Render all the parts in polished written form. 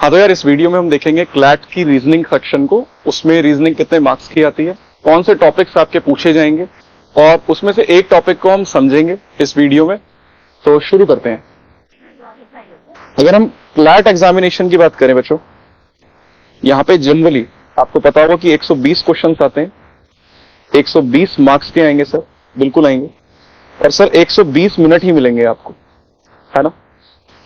हाँ तो यार इस वीडियो में हम देखेंगे क्लैट की रीजनिंग सेक्शन को। उसमें रीजनिंग कितने मार्क्स की आती है, कौन से टॉपिक्स आपके पूछे जाएंगे और उसमें से एक टॉपिक को हम समझेंगे इस वीडियो में। तो शुरू करते हैं। अगर हम क्लैट एग्जामिनेशन की बात करें बच्चों, यहाँ पे जनरली आपको पता होगा कि 120 क्वेश्चंस आते हैं। 120 मार्क्स के आएंगे सर, बिल्कुल आएंगे। और सर 120 मिनट ही मिलेंगे आपको, है ना।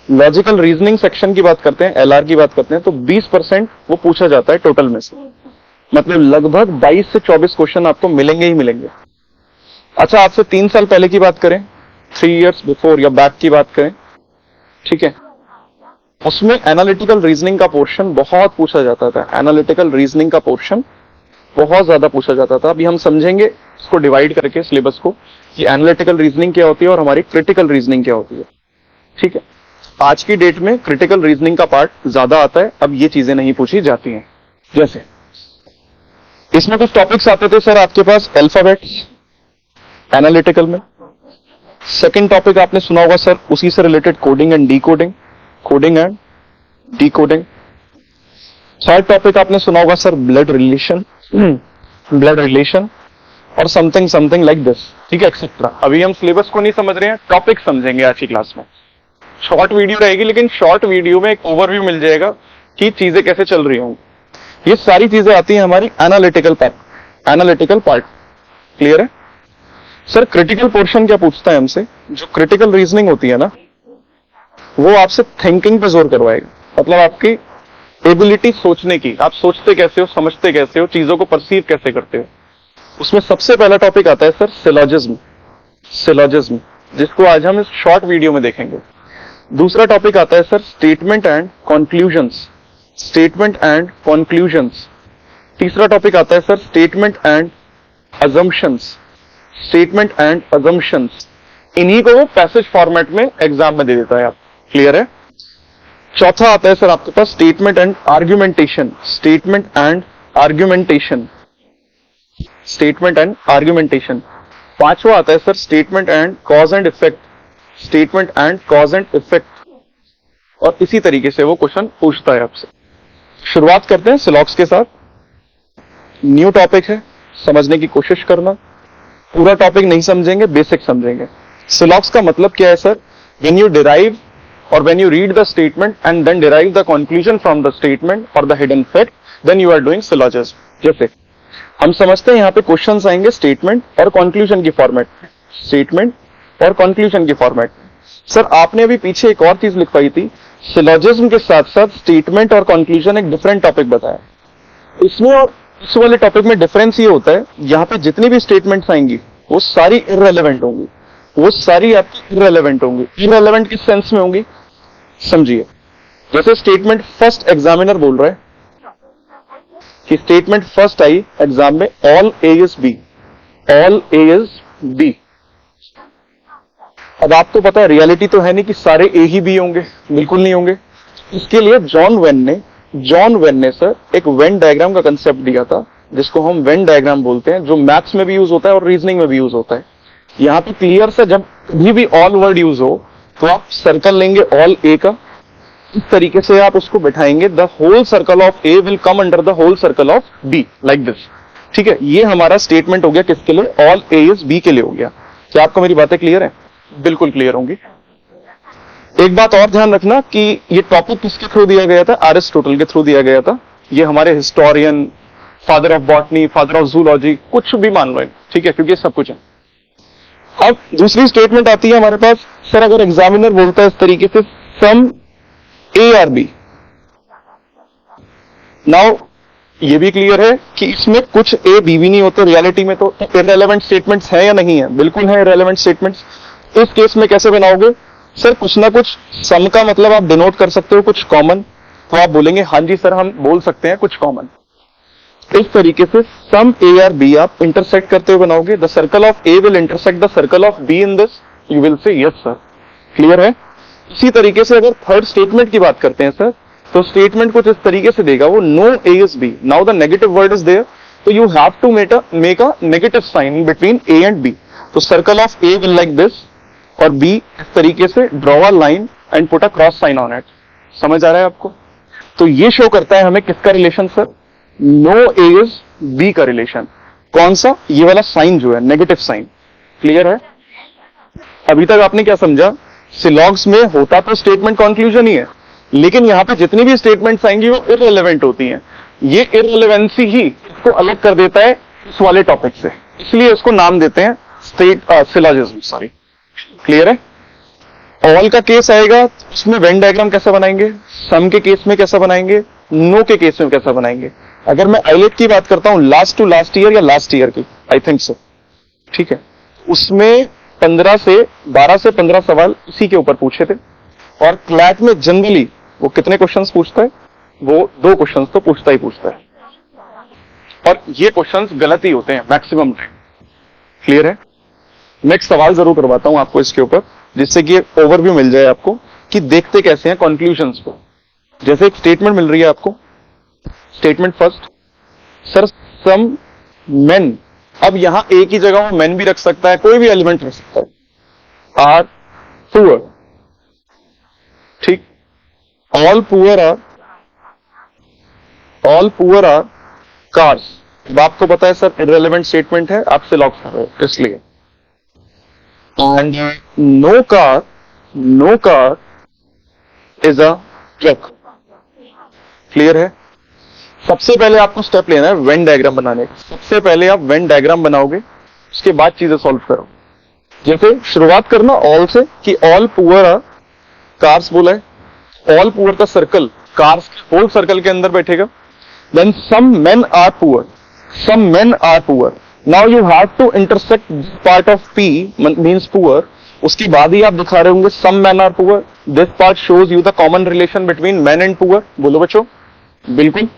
लॉजिकल रीजनिंग सेक्शन की बात करते हैं, एलआर की बात करते हैं, तो 20% वो पूछा जाता है टोटल में से। मतलब लगभग 22 से 24 क्वेश्चन आपको मिलेंगे ही मिलेंगे। अच्छा, आपसे 3 साल पहले की बात करें, 3 इयर्स बिफोर या बैक की बात करें, ठीक है, उसमें एनालिटिकल रीजनिंग का पोर्शन बहुत पूछा जाता था। एनालिटिकल रीजनिंग का पोर्शन बहुत ज्यादा पूछा जाता था। अभी हम समझेंगे इसको डिवाइड करके सिलेबस को कि एनालिटिकल रीजनिंग क्या होती है और हमारी क्रिटिकल रीजनिंग क्या होती है, ठीक है। आज की डेट में क्रिटिकल रीजनिंग का पार्ट ज्यादा आता है, अब ये चीजें नहीं पूछी जाती हैं। जैसे इसमें कुछ टॉपिक्स आते थे सर आपके पास, अल्फाबेट्स एनालिटिकल में। सेकंड टॉपिक आपने सुना होगा सर उसी से related coding and decoding, coding and decoding. Third topic आपने सुना होगा sir blood relation, blood relation और समथिंग समथिंग लाइक दिस, ठीक है, एक्सेट्रा। अभी हम सिलेबस को नहीं समझ रहे हैं, टॉपिक समझेंगे आज की क्लास में। शॉर्ट वीडियो रहेगी, लेकिन शॉर्ट वीडियो में एक ओवरव्यू मिल जाएगा कि चीजें कैसे चल रही होंगी। ये सारी चीजें आती हैं हमारी analytical part, analytical part. Clear है सर। क्रिटिकल पोर्शन क्या पूछता है हमसे, जो क्रिटिकल रीजनिंग होती है ना, वो आपसे थिंकिंग पे जोर करवाएगा। मतलब आपकी एबिलिटी सोचने की, आप सोचते कैसे हो, समझते कैसे हो, चीजों को परसीव कैसे करते हो। उसमें सबसे पहला टॉपिक आता है सर सिलॉजिज्म, सिलॉजिज्म, जिसको आज हम इस शॉर्ट वीडियो में देखेंगे। दूसरा टॉपिक आता है sir statement and conclusions, statement and conclusions. तीसरा टॉपिक आता है sir statement and assumptions, statement and assumptions. इन्हीं को वो पैसेज फॉर्मेट में एग्जाम में दे देता है आप। क्लियर है। चौथा आता है सर आपके पास statement and argumentation, statement and argumentation, statement and argumentation. पांचवा आता है sir statement and cause and effect, statement and cause and effect. और इसी तरीके से वो क्वेश्चन पूछता है आपसे। शुरुआत करते हैं सिलॉक्स के साथ। न्यू टॉपिक है, समझने की कोशिश करना। पूरा टॉपिक नहीं समझेंगे, बेसिक समझेंगे। सिलॉक्स का मतलब क्या है sir, when you derive or when you read the statement and then derive the conclusion from the statement or the hidden fact, then you are doing syllogism। जैसे हम समझते हैं यहाँ पे क्वेश्चंस आएंगे स्टेटमेंट और कंक्लूजन की फॉर्मेट, स्टेटमेंट और कंक्लूजन की फॉर्मेट। सर आपने अभी पीछे एक और चीज लिखवाई थी, सिलॉजिज्म के साथ साथ स्टेटमेंट और कंक्लूजन एक डिफरेंट टॉपिक बताया। इसमें और इस वाले टॉपिक में डिफरेंस ये होता है, यहाँ पे जितनी भी स्टेटमेंट्स आएंगी वो सारी इररेलेवेंट होंगी, वो सारी आपकी इररेलेवेंट होंगी। इररेलेवेंट किस सेंस में होंगी समझिए। जैसे स्टेटमेंट फर्स्ट एग्जामिनर बोल रहा है कि स्टेटमेंट फर्स्ट आई एग्जाम में, all A is B, all A is B. अब आपको पता है रियलिटी तो है नहीं कि सारे ए ही बी होंगे, बिल्कुल नहीं होंगे। इसके लिए जॉन वेन ने सर एक वेन डायग्राम का कंसेप्ट दिया था, जिसको हम वेन डायग्राम बोलते हैं, जो मैथ्स में भी यूज होता है और रीजनिंग में भी यूज होता है। यहाँ पे क्लियर से जब कभी भी ऑल वर्ड यूज हो तो आप सर्कल लेंगे ऑल ए का, इस तरीके से आप उसको बैठाएंगे, the whole circle of A will come under the whole circle of B, like this. ठीक है, ये हमारा स्टेटमेंट हो गया किसके लिए, ऑल ए इज बी के लिए हो गया। क्या आपको मेरी बातें क्लियर है? बिल्कुल क्लियर होंगी। एक बात और ध्यान रखना कि ये टॉपिक किसके थ्रू दिया गया था, एरिस्टोटल के थ्रू दिया गया था। ये हमारे historian, father of botany, father of zoology, कुछ भी मान लो, ठीक है, क्योंकि सब कुछ है। अब दूसरी स्टेटमेंट आती है हमारे पास, सर अगर एग्जामिनर बोलता है इस तरीके से, सम ए आर बी। नाउ ये भी क्लियर है कि इसमें कुछ ए बी भी नहीं होते रियलिटी में, तो इररेलेवेंट स्टेटमेंट्स है या नहीं है? बिल्कुल है इररेलेवेंट स्टेटमेंट्स। इस केस में कैसे बनाओगे सर, कुछ ना कुछ सम का मतलब आप डिनोट कर सकते हो कुछ कॉमन, तो आप बोलेंगे हाँ जी सर हम बोल सकते हैं कुछ कॉमन। इस तरीके से सम ए आर बी आप इंटरसेक्ट करते हुए बनाओगे, the circle of A will intersect the circle of be in this, you will say yes sir. Clear है। इसी तरीके से अगर थर्ड स्टेटमेंट की बात करते हैं सर, तो स्टेटमेंट कुछ इस तरीके से देगा, वो no A is B, now the negative word is there, तो you have to make a negative sign between A and B. तो circle of A will like this और बी इस तरीके से draw a line and put a cross sign on it. समझ आ रहा है आपको? तो ये शो करता है हमें किसका relation sir? No A is B का रिलेशन। कौन सा? ये वाला साइन जो है, नेगेटिव साइन। क्लियर है? अभी तक आपने क्या समझा? सिलॉग्स में होता तो स्टेटमेंट कंक्लूजन ही है, लेकिन यहां पे जितनी भी स्टेटमेंट्स आएंगी वो इररिलेवेंट होती हैं। ये इररिलेवेंसी ही इसको अलग कर देता है इस वाले टॉपिक से, इसलिए इसको नाम देते हैं सिलॉजिज्म। सॉरी, क्लियर है? ऑल का केस आएगा, उसमें वेन डायग्राम कैसे बनाएंगे, सम के केस में कैसा बनाएंगे, नो के केस में कैसा बनाएंगे। अगर मैं आईलेट की बात करता हूं, लास्ट टू लास्ट ईयर या लास्ट ईयर की, आई थिंक सो, ठीक है, उसमें 12 से 15 सवाल इसी के ऊपर पूछे थे। और क्लैट में जनरली वो कितने क्वेश्चंस पूछता है? वो 2 क्वेश्चंस तो पूछता ही पूछता है, और ये क्वेश्चंस गलत ही होते हैं मैक्सिमम टाइम। क्लियर है? नेक्स्ट सवाल जरूर करवाता हूं आपको इसके ऊपर, जिससे कि एक ओवरव्यू मिल जाए आपको कि देखते कैसे हैं कंक्लूजन्स को। जैसे एक स्टेटमेंट मिल रही है आपको, statement first, sir some men, अब यहां एक ही जगह वो मेन भी रख सकता है, कोई भी एलिमेंट रख सकता है, आर पुअर, ठीक, ऑल पुअर आर कार्स। अब आपको पता है सर इररिलेवेंट स्टेटमेंट है, आपसे लॉक कर रहे हो इसलिए। And no car is a truck. Clear है? सबसे पहले आपको स्टेप लेना है वेन डायग्राम बनाने का। सबसे पहले आप वेन डायग्राम बनाओगे, उसके बाद चीजें सॉल्व करो। जैसे शुरुआत करना ऑल से कि ऑल पुअर आर कार्स बोला है, ऑल पुअर का सर्कल कार्स के होल सर्कल के अंदर बैठेगा। Then some men are poor, now you have to intersect part of P means poor. उसके बाद ही आप दिखा रहे होंगे some men are poor, this part shows you the common relation between men and poor. बोलो बच्चों, बिल्कुल।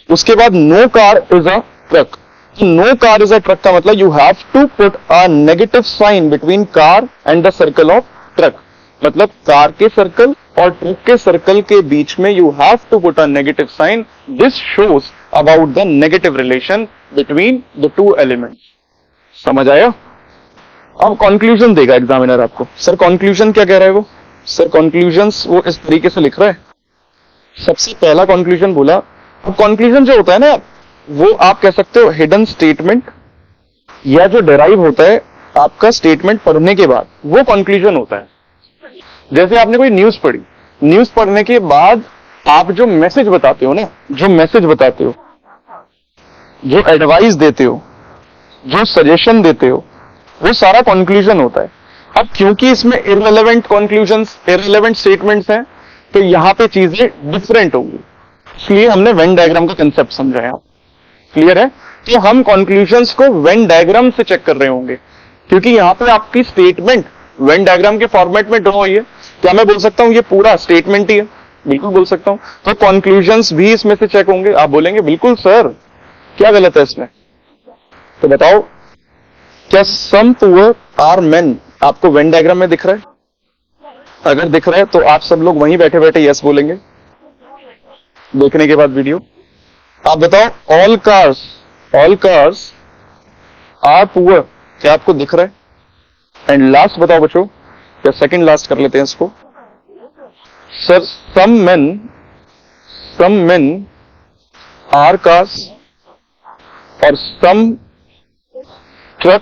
उसके बाद no car is a truck. No car is a truck का मतलब you have to put a negative sign between car and the circle of truck. मतलब car के circle और ट्रक के सर्कल के बीच में you have to put a negative sign. This shows about the negative relation between the 2 elements. समझ आया? अब कंक्लूजन देगा एग्जामिनर आपको। सर कंक्लूजन क्या कह रहा है वो? सर कंक्लूजन्स वो इस तरीके से लिख रहा है। सबसे पहला कंक्लूजन बोला, अब कंक्लूजन जो होता है ना, वो आप कह सकते हो हिडन स्टेटमेंट, या जो डेराइव होता है आपका स्टेटमेंट पढ़ने के बाद, वो कंक्लूजन होता है। जैसे आपने कोई न्यूज पढ़ी, न्यूज पढ़ने के बाद आप जो मैसेज बताते हो ना, जो मैसेज बताते हो, जो एडवाइस देते हो, जो सजेशन देते हो, वो सारा कंक्लूजन होता है। अब क्योंकि इसमें इररिलेवेंट कंक्लूजन्स, इररिलेवेंट स्टेटमेंट्स हैं, तो यहां पे चीजें डिफरेंट होंगी, इसलिए हमने वेन डायग्राम का कंसेप्ट समझाया। क्लियर है? कि हम कंक्लूजन्स को वेन डायग्राम से चेक कर रहे होंगे, क्योंकि यहां पे आपकी स्टेटमेंट वेन डायग्राम के फॉर्मेट में ड्रॉ हुई है। क्या मैं बोल सकता हूं ये पूरा स्टेटमेंट ही है? बिल्कुल बोल सकता हूं। तो कंक्लूजन्स भी इसमें से चेक होंगे। आप बोलेंगे बिल्कुल सर, क्या गलत है इसमें? तो बताओ, क्या सम पुअर आर मेन आपको वेन डायग्राम में दिख रहा है? अगर दिख रहा है तो आप सब लोग वहीं बैठे बैठे यस बोलेंगे देखने के बाद वीडियो। आप बताओ, ऑल कार्स आर पुअर, क्या आपको दिख रहा है? एंड लास्ट बताओ बच्चों, या सेकंड लास्ट कर लेते हैं इसको, sir some men are cars और some trucks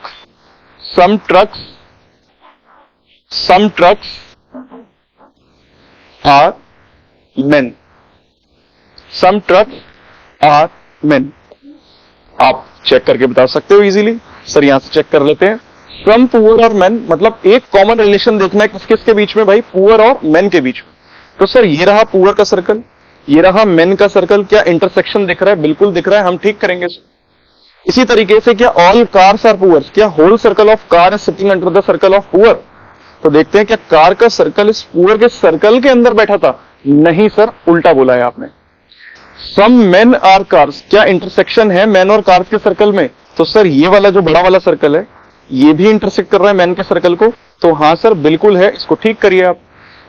are men. Some trucks are men. आप चेक करके बता सकते हो इजीली। सर यहां से चेक कर लेते हैं। सम पुअर और मेन, मतलब एक कॉमन रिलेशन देखना है किस किस के बीच में भाई? पुअर और मेन के बीच में। तो सर ये रहा पुअर का सर्कल, ये रहा मेन का सर्कल, क्या इंटरसेक्शन दिख रहा है? बिल्कुल दिख रहा है, हम ठीक करेंगे। इसी तरीके से क्या ऑल कार्स आर पुअर, क्या whole circle of car is sitting under the circle of poor? तो देखते हैं क्या कार का सर्कल इस पुअर के सर्कल के अंदर बैठा था? नहीं सर, उल्टा बोला है आपने। सम मेन आर कार्स, क्या इंटरसेक्शन है मेन और कार्स के सर्कल में? तो सर ये वाला जो बड़ा वाला सर्कल है, ये भी इंटरसेक्ट कर रहा है मेन के सर्कल को। तो हाँ सर बिल्कुल है, इसको ठीक करिए आप।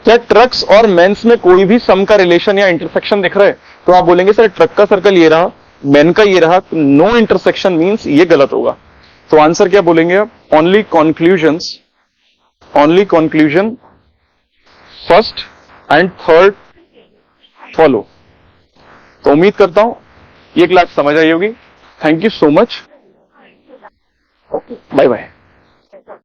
क्या ट्रक्स और मेन्स में कोई भी सम का रिलेशन या इंटरसेक्शन दिख रहा है? तो आप बोलेंगे सर ट्रक का सर्कल ये रहा, मेन का ये रहा, नो इंटरसेक्शन मींस ये गलत होगा। तो आंसर क्या बोलेंगे आप? Only conclusion first and third follow. तो उम्मीद करता हूं ये क्लास समझ आई होगी। Thank you so much. Bye bye.